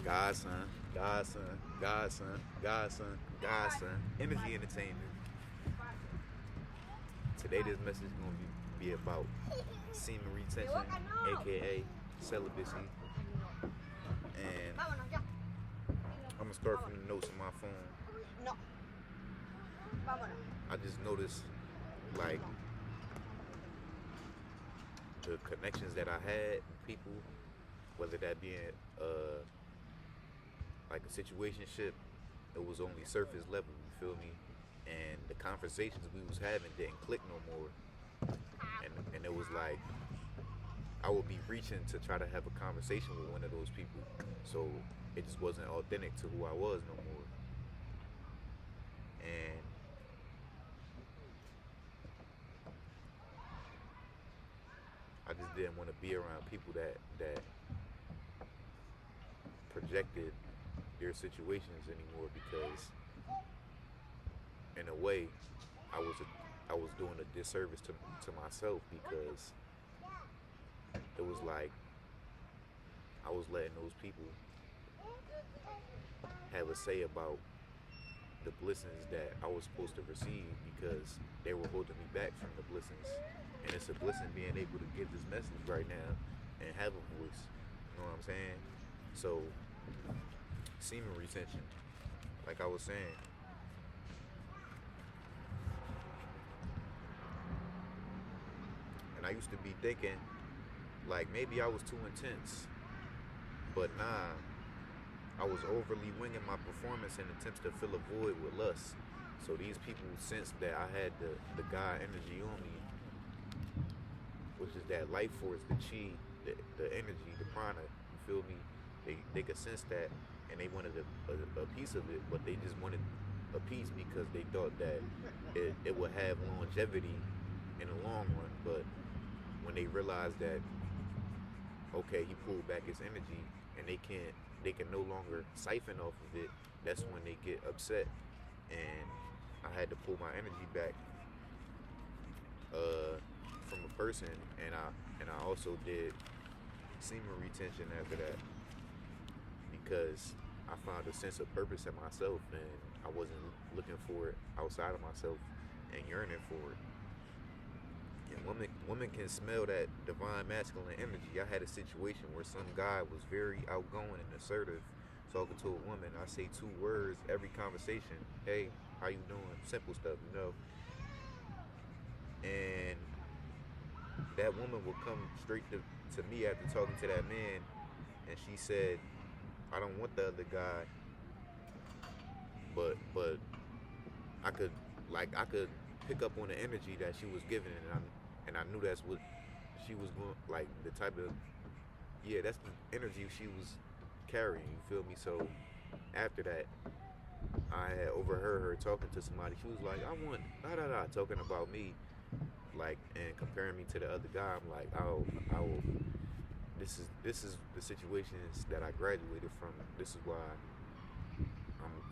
Godson, Godson, Godson, Godson, Godson, Energy Entertainment. Today this message is gonna be about semen retention, aka celibacy, and I'm gonna start from the notes on my phone. No. Vámonos. I just noticed like the connections that I had with people, whether that being like a situationship, it was only surface level, you feel me? And the conversations we was having didn't click no more. And it was like I would be reaching to try to have a conversation with one of those people. So it just wasn't authentic to who I was no more. And I just didn't want to be around people that projected their situations anymore, because in a way I was doing a disservice to myself, because it was like I was letting those people have a say about the blessings that I was supposed to receive, because they were holding me back from the blessings. And it's a blessing being able to give this message right now and have a voice. You know what I'm saying? So, semen retention, like I was saying, and I used to be thinking like maybe I was too intense, but nah, I was overly winging my performance in attempts to fill a void with lust. So these people sensed that I had the God energy on me, which is that life force, the chi, the energy, the prana. You feel me? They could sense that, and they wanted a piece of it, but they just wanted a piece because they thought that it would have longevity in the long run. But when they realized that, okay, he pulled back his energy, and they can no longer siphon off of it, that's when they get upset. And I had to pull my energy back from a person, and I also did semen retention after that, because I found a sense of purpose in myself, and I wasn't looking for it outside of myself and yearning for it. And women can smell that divine masculine energy. I had a situation where some guy was very outgoing and assertive, talking to a woman. I say 2 words every conversation. Hey, how you doing? Simple stuff, you know. And that woman would come straight to me after talking to that man, and she said, I don't want the other guy, but I could pick up on the energy that she was giving, and I knew that's what she was going, like the type of, yeah, that's the energy she was carrying, you feel me? So after that, I had overheard her talking to somebody. She was like, I want da da da, talking about me, like, and comparing me to the other guy. I'm like, oh, this is the situations that I graduated from. This is why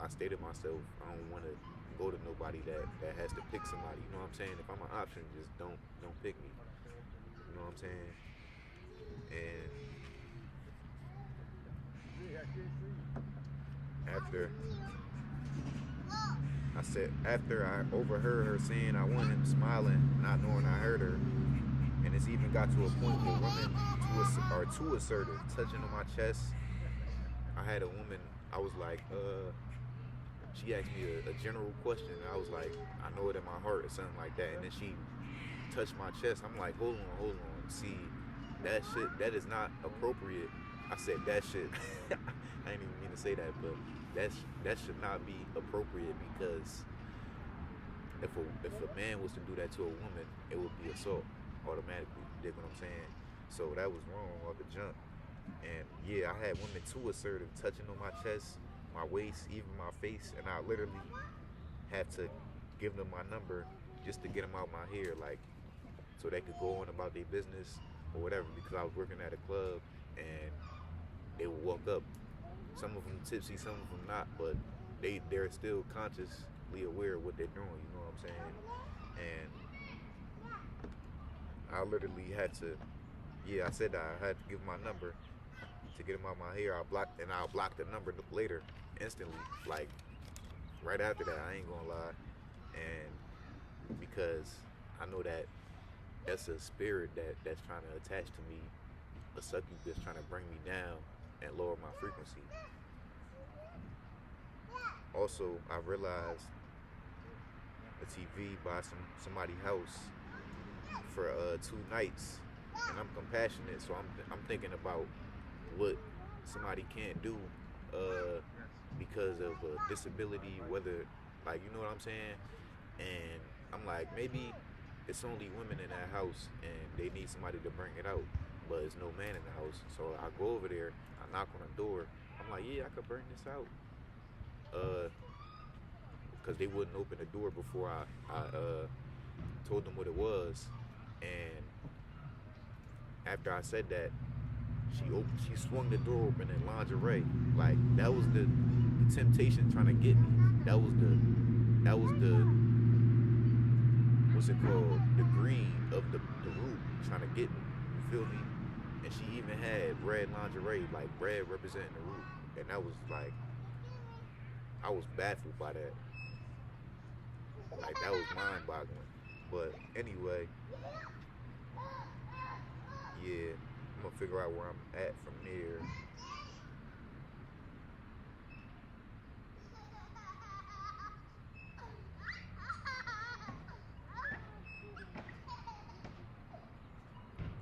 I stated myself, I don't want to go to nobody that has to pick somebody. You know what I'm saying? If I'm an option, just don't pick me. You know what I'm saying? And after I overheard her saying I want him, smiling, not knowing I heard her, and it's even got to a point where women are too assertive, touching on my chest. I had a woman, I was like, she asked me a general question, and I was like, I know it in my heart or something like that, and then she touched my chest. I'm like, hold on, see, that is not appropriate. I said that shit. I didn't even mean to say that, but that should not be appropriate, because if a man was to do that to a woman, it would be assault automatically. You dig what I'm saying? So that was wrong off the jump. And yeah, I had women too assertive, touching on my chest, my waist, even my face, and I literally had to give them my number just to get them out my hair, like, so they could go on about their business or whatever, because I was working at a club, and they would walk up, some of them tipsy, some of them not, but they're still consciously aware of what they're doing, you know what I'm saying? And I literally had to, yeah, I said that I had to give my number, to get them out my hair. I'll block the number later, instantly, like right after that. I ain't gonna lie, and because I know that that's a spirit that's trying to attach to me, a succubus trying to bring me down and lower my frequency. Also, I realized a TV by somebody's house for 2 nights, and I'm compassionate, so I'm thinking about what somebody can't do because of a disability, whether, like, you know what I'm saying, and I'm like, maybe it's only women in that house and they need somebody to bring it out, but it's no man in the house. So I go over there, I knock on the door, I'm like, yeah, I could bring this out, because they wouldn't open the door before I told them what it was. And after I said that, she swung the door open in lingerie. Like, that was the temptation trying to get me. That was the what's it called? The greed of the root trying to get me. You feel me? And she even had red lingerie, like red representing the root. And that was like, I was baffled by that. Like, that was mind boggling. But anyway, yeah, I'm gonna figure out where I'm at from there.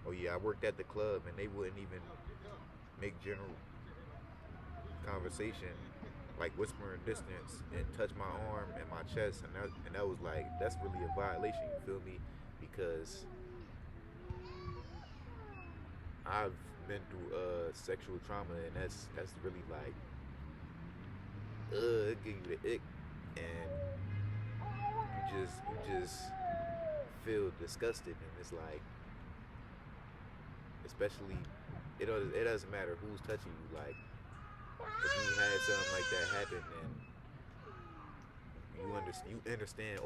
Oh yeah, I worked at the club and they wouldn't even make general conversation, like whispering distance and touch my arm and my chest, and that was like, that's really a violation. You feel me? Because I've been through sexual trauma, and that's really like, it gives you the ick, and you just feel disgusted, and it's like, especially, it doesn't matter who's touching you. Like, if you had something like that happen, then understand,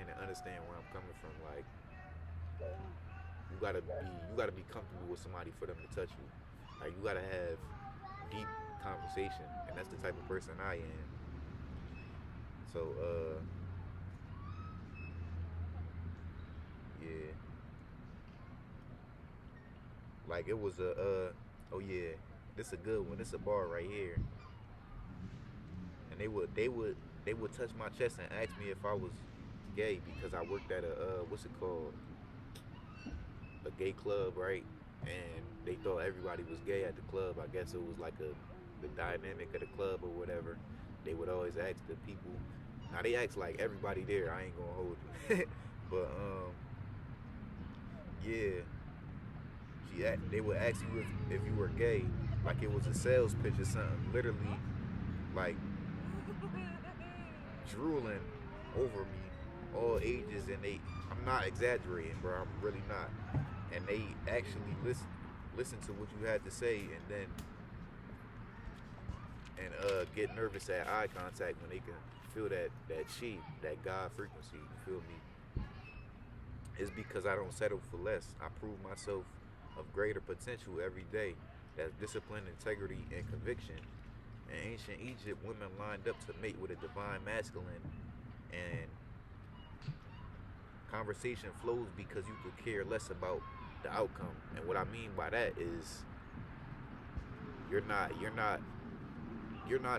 and understand where I'm coming from. Like, you gotta be comfortable with somebody for them to touch you. Like, you gotta have deep conversation, and that's the type of person I am. So yeah, like, it was oh yeah, this a good one. This a bar right here, and they would touch my chest and ask me if I was gay, because I worked at a what's it called, a gay club, right? And they thought everybody was gay at the club. I guess it was like the dynamic of the club or whatever. They would always ask the people. Now they ask like everybody there. I ain't gonna hold you, but yeah, they would ask you if you were gay, like it was a sales pitch or something. Literally, like, drooling over me, all ages, and I'm not exaggerating, bro. I'm really not. And they actually listen to what you had to say, and then get nervous at eye contact when they can feel that chi, that God frequency. You feel me? It's because I don't settle for less. I prove myself of greater potential every day. That's discipline, integrity, and conviction. In ancient Egypt, women lined up to mate with a divine masculine, and conversation flows because you could care less about the outcome. And what I mean by that is, you're not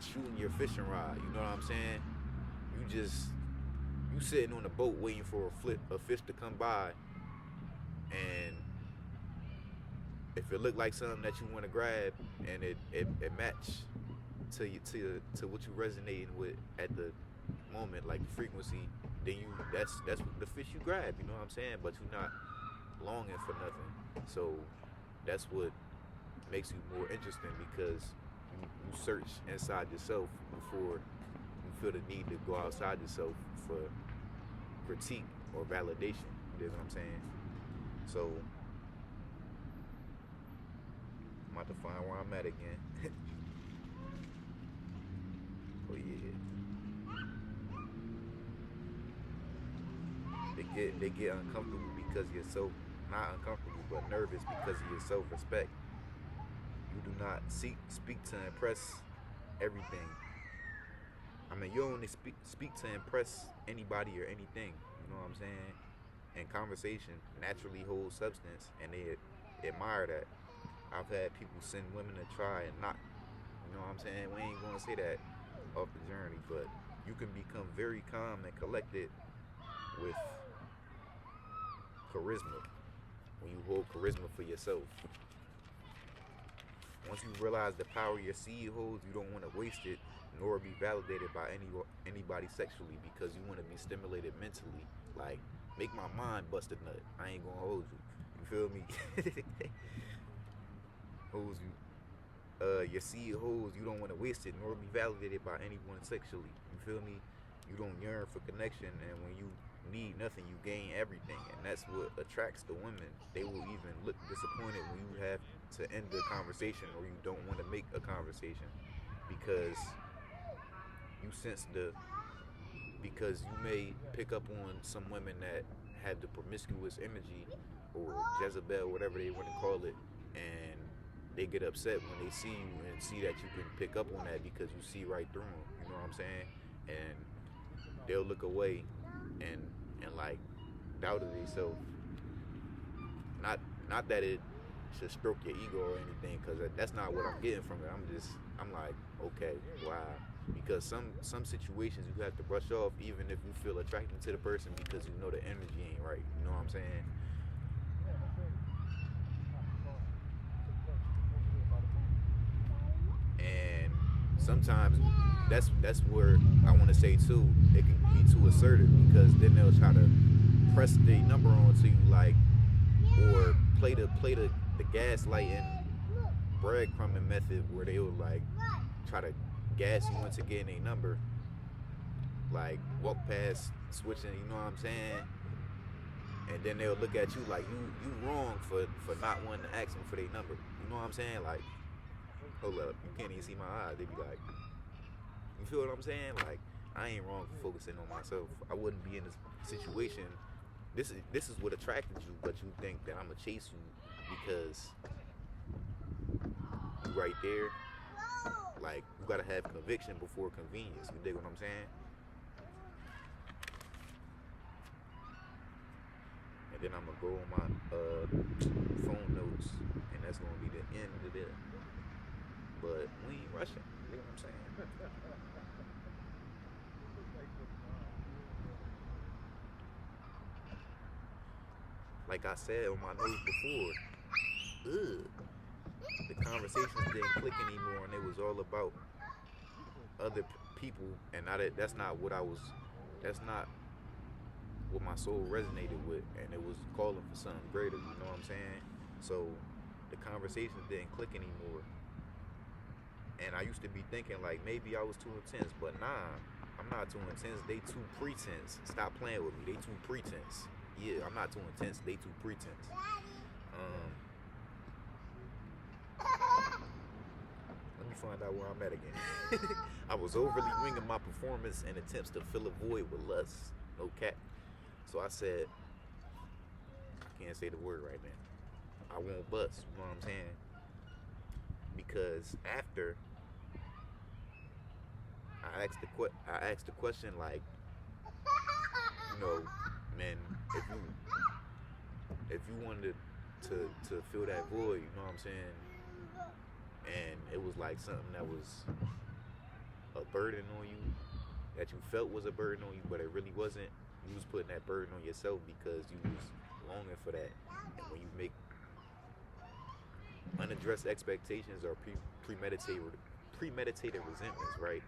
shooting your fishing rod. You know what I'm saying? You sitting on a boat waiting for a fish to come by, and if it look like something that you want to grab, and it match to what you resonating with at the moment, like the frequency, then that's the fish you grab. You know what I'm saying? But you're not longing for nothing. So that's what makes you more interesting, because you search inside yourself before you feel the need to go outside yourself for critique or validation. You know what I'm saying? So I'm about to find where I'm at again. Oh yeah. They get uncomfortable because you're so, not uncomfortable, but nervous because of your self-respect. You do not speak to impress everything. I mean, you only speak to impress anybody or anything. You know what I'm saying? And conversation naturally holds substance, and they admire that. I've had people send women to try and not. You know what I'm saying? We ain't gonna say that off the journey, but you can become very calm and collected with charisma when you hold charisma for yourself. Once you realize the power your seed holds, you don't want to waste it nor be validated by anybody sexually because you want to be stimulated mentally. Like, make my mind bust a nut. I ain't gonna hold you. You feel me? Holds you. Your seed holds. You don't want to waste it nor be validated by anyone sexually. You feel me? You don't yearn for connection, and when you need nothing, you gain everything, and that's what attracts the women. They will even look disappointed when you have to end the conversation or you don't want to make a conversation because you sense because you may pick up on some women that have the promiscuous energy or Jezebel, whatever they want to call it, and they get upset when they see you and see that you can pick up on that because you see right through them. You know what I'm saying? And they'll look away and like doubt of themselves. Not that it should stroke your ego or anything, because that's not what I'm getting from it. I'm like, okay, wow. Because some situations you have to brush off even if you feel attracted to the person because you know the energy ain't right. You know what I'm saying? And sometimes that's where I want to say too, it can be too assertive because then they'll try to press the number onto you, like, or play the gaslighting breadcrumbing method where they will like try to gas you into getting a number, like walk past switching, you know what I'm saying? And then they'll look at you like you wrong for not wanting to ask them for their number. You know what I'm saying? Like, hold up, you can't even see my eyes. They be like, you feel what I'm saying? Like, I ain't wrong for focusing on myself. I wouldn't be in this situation. This is what attracted you, but you think that I'ma chase you because you right there. Like, you gotta have conviction before convenience. You dig what I'm saying? And then I'm gonna go on my phone notes, and that's gonna be the end of it. But we ain't rushing. You know what I'm saying? Like I said on my notes before, the conversations didn't click anymore, and it was all about other people, and that's not what my soul resonated with, and it was calling for something greater. You know what I'm saying? So the conversations didn't click anymore, and I used to be thinking like maybe I was too intense, but nah, I'm not too intense. They too pretense. Stop playing with me. They too pretense. Yeah, I'm not too intense. They too pretense. Let me find out where I'm at again. I was overly winging my performance in attempts to fill a void with lust. No cap. So I said, I can't say the word right now. I won't bust. You know what I'm saying? Because after I asked the question like, you know, man, if you wanted to fill that void, you know what I'm saying, and it was like something that was a burden on you, that you felt was a burden on you, but it really wasn't. You was putting that burden on yourself because you was longing for that. And when you make unaddressed expectations or premeditated resentments, right?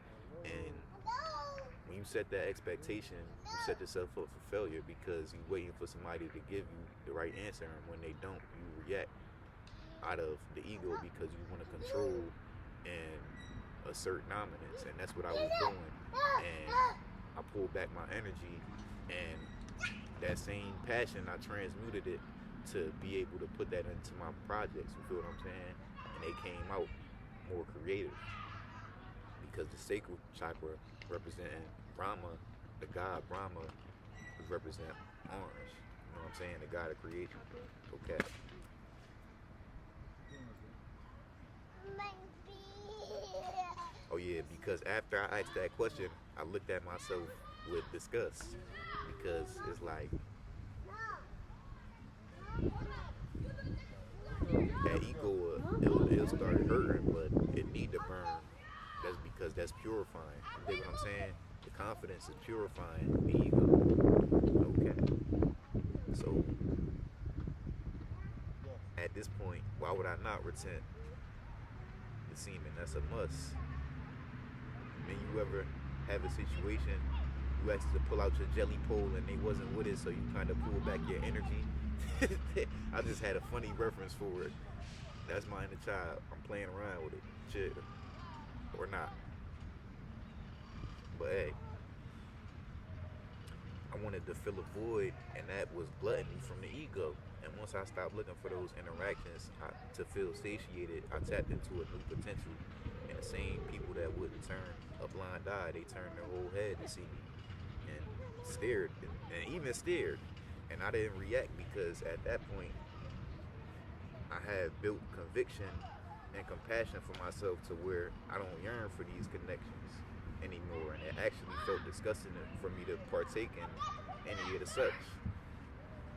And when you set that expectation, you set yourself up for failure because you're waiting for somebody to give you the right answer, and when they don't, you react out of the ego because you want to control and assert dominance, and that's what I was doing. And I pulled back my energy, and that same passion, I transmuted it to be able to put that into my projects. You feel what I'm saying? And they came out more creative because the sacral chakra representing Brahma, the god Brahma, represent orange. You know what I'm saying? The god of creation. Okay. Oh yeah, because after I asked that question, I looked at myself with disgust because it's like that ego, it'll start hurting, but it need to burn. That's because that's purifying. You dig what I'm saying? The confidence is purifying the ego. Okay. So at this point, why would I not retent the semen? That's a must. Then you ever have a situation you asked to pull out your jelly pole and they wasn't with it, so you kind of pull back your energy. I just had a funny reference for it. That's my inner child. I'm playing around with it. Chill. Or not. But hey, I wanted to fill a void, and that was gluttony from the ego. And once I stopped looking for those interactions to feel satiated, I tapped into a new potential. And the same people that wouldn't turn a blind eye, they turned their whole head to see me and stared, and even stared. And I didn't react because at that point, I had built conviction and compassion for myself to where I don't yearn for these connections anymore. And it actually felt disgusting for me to partake in any of the such,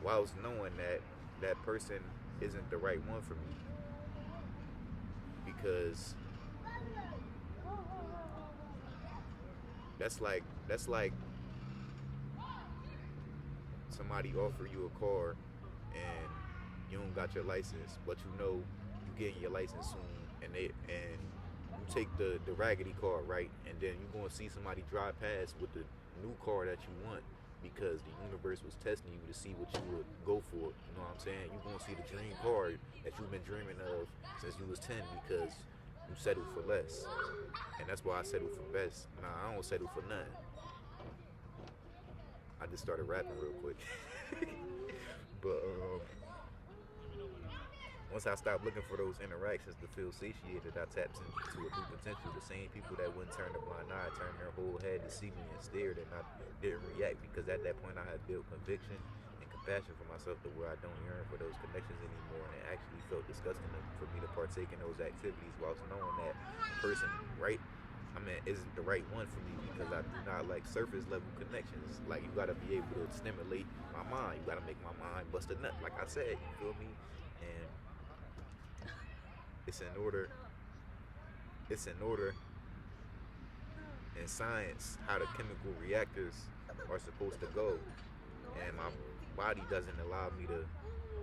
whilst knowing that that person isn't the right one for me. Because that's like somebody offer you a car and you don't got your license, but you know you getting your license soon, and you take the raggedy car, right? And then you gonna see somebody drive past with the new car that you want because the universe was testing you to see what you would go for. You know what I'm saying? You gonna see the dream car that you've been dreaming of since you was 10 because you settled for less, and that's why I settled for best. Nah, I don't settle for nothing. I just started rapping real quick. But once I stopped looking for those interactions to feel satiated, I tapped into a new potential. The same people that wouldn't turn a blind eye turned their whole head to see me and stared, and I didn't react because at that point I had built conviction and compassion for myself to where I don't yearn for those connections anymore, and it actually felt disgusting for me to partake in those activities whilst knowing that person, right? I mean, isn't the right one for me because I do not like surface level connections. Like, you gotta be able to stimulate my mind. You gotta make my mind bust a nut, like I said. You feel me? And it's in order. It's in order in science how the chemical reactors are supposed to go, and my body doesn't allow me to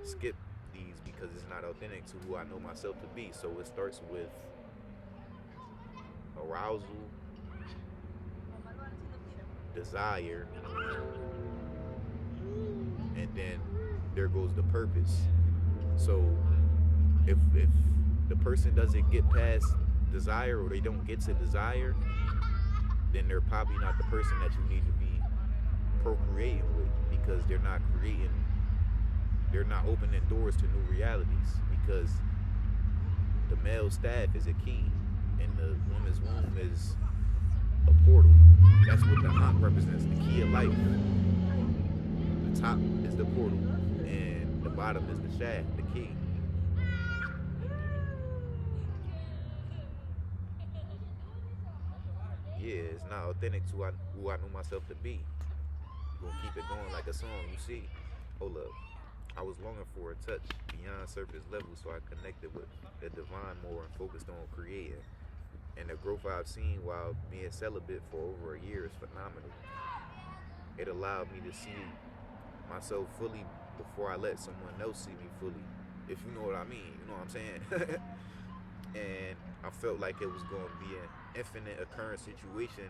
skip these because it's not authentic to who I know myself to be. So it starts with arousal, desire, and then there goes the purpose. So if the person doesn't get past desire or they don't get to desire, then they're probably not the person that you need to be procreating with because they're not opening doors to new realities because the male staff is a key and the woman's womb is a portal. That's what the Ankh represents, the key of life. The top is the portal and the bottom is the shaft, the key. Yeah, it's not authentic to who I know myself to be. Gonna keep it going like a song, you see. Hold up. I was longing for a touch beyond surface level, so I connected with the divine more and focused on creating. And the growth I've seen while being celibate for over a year is phenomenal. It allowed me to see myself fully before I let someone else see me fully. If you know what I mean, you know what I'm saying? And I felt like it was going to be an infinite occurrence situation.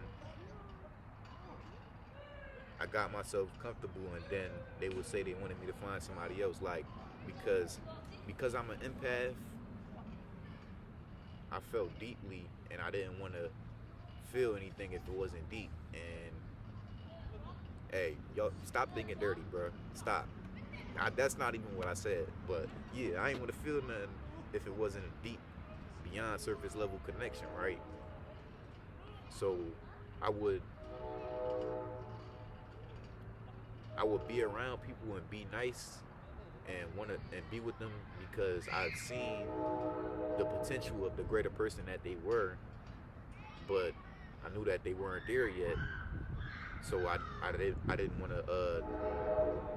I got myself comfortable, and then they would say they wanted me to find somebody else, like because I'm an empath. I felt deeply, and I didn't want to feel anything if it wasn't deep. And hey, y'all, stop thinking dirty, bro. Stop. That's not even what I said, but yeah, I ain't want to feel nothing if it wasn't a deep, beyond surface level connection, right? So I would I would be around people and be nice and want to and be with them because I've seen the potential of the greater person that they were, but I knew that they weren't there yet. So I didn't want to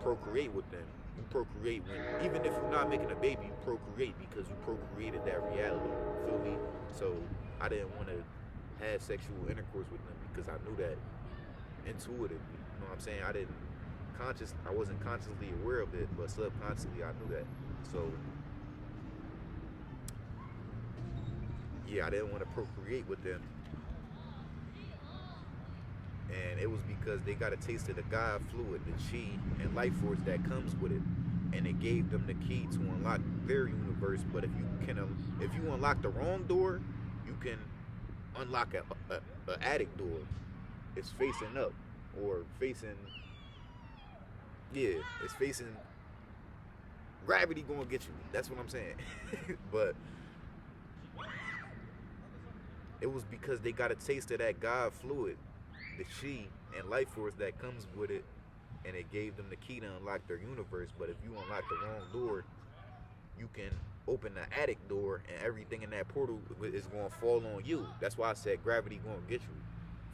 procreate with them. You procreate when, even if you're not making a baby, you procreate because you procreated that reality. You feel me? So I didn't want to have sexual intercourse with them because I knew that intuitively. You know what I'm saying? I wasn't consciously aware of it, but subconsciously I knew that. So yeah, I didn't want to procreate with them, and it was because they got a taste of the God fluid, the chi and life force that comes with it, and it gave them the key to unlock their universe. But if you unlock the wrong door, you can unlock a attic door. It's facing up or facing, yeah, it's facing gravity gonna get you. That's what I'm saying. But it was because they got a taste of that God fluid, the chi and life force that comes with it, and it gave them the key to unlock their universe. But if you unlock the wrong door, you can open the attic door, and everything in that portal is going to fall on you. That's why I said gravity going to get you.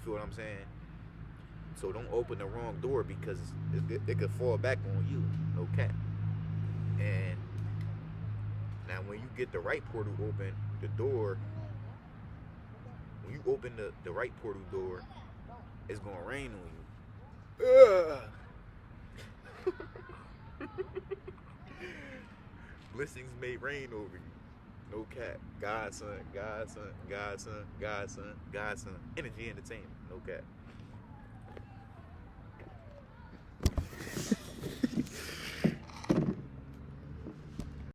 Feel what I'm saying? So don't open the wrong door because it could fall back on you. No cap. And now when you get the right portal open, the door, when you open the right portal door, it's going to rain on you. Blessings may rain over you. No cap. Godson, Godson, Godson, Godson, Godson. Energy entertainment. No cap.